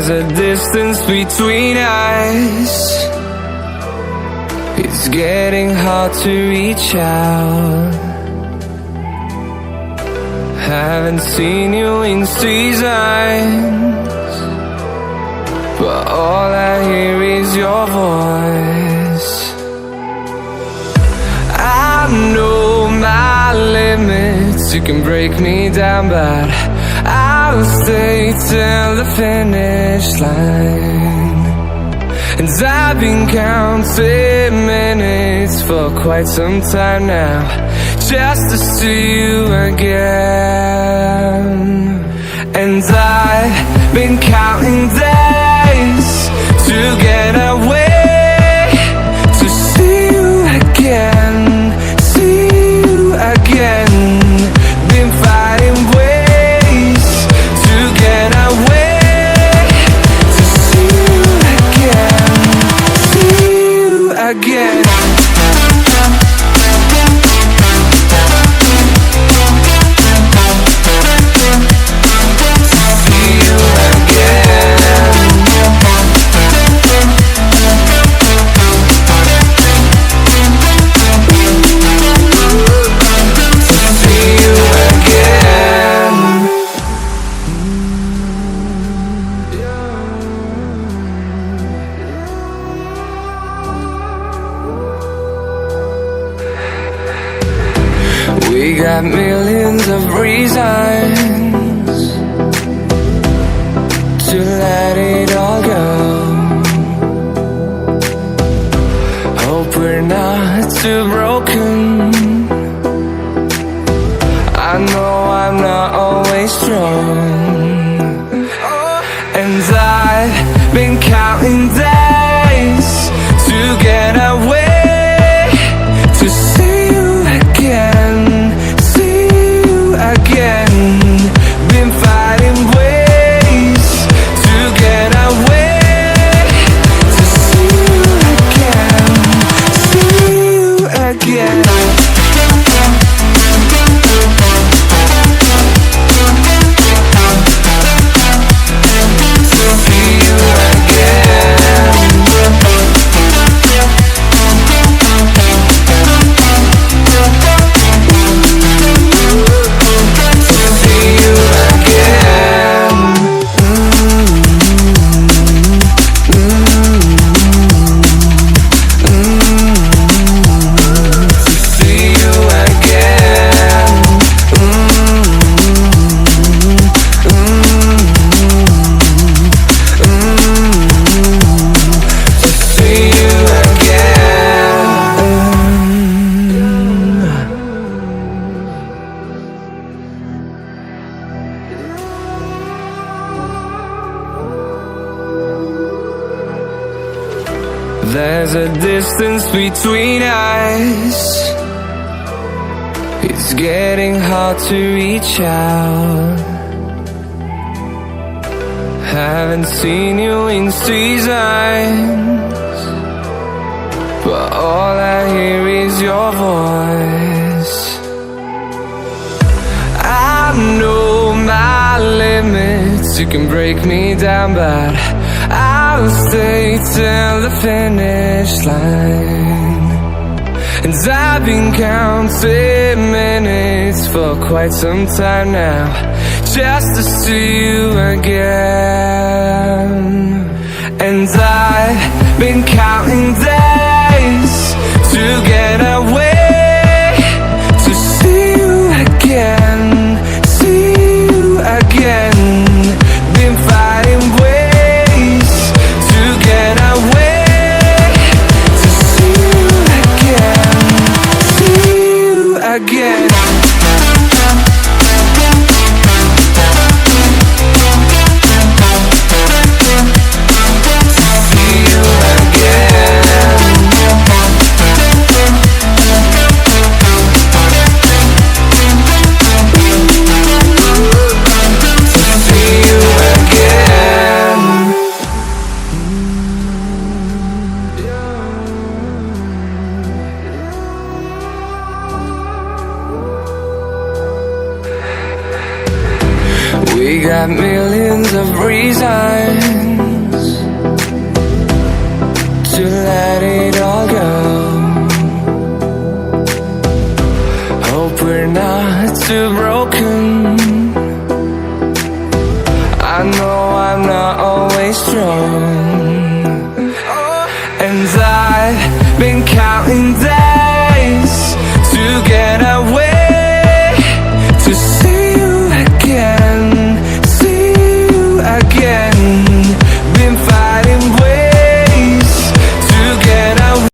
There's a distance between us. It's getting hard to reach out. Haven't seen you in seasons, but all I hear is your voice. I know my limits, you can break me down, but I'll stay till the finish line. And I've been counting minutes for quite some time now, just to see you again. And I've been counting days to get away, to see you again, see you again. Been fighting ways to get away, to see you again, see you again. We got millions of reasons to let it all go. Hope we're not too broken. I know I'm not always strong, and I've been counting days to get away, to see you again, again. Been fighting ways to get away, to see you again, see you again. There's a distance between us. It's getting hard to reach out. Haven't seen you in seasons, but all I hear is your voice. I know my limits, you can break me down, but I'll stay till the finish line. And I've been counting minutes for quite some time now, just to see you again. And I've been counting days to get away, to see you again, see you again. Been fighting ways to get away, to see you again, see you again. We got millions of reasons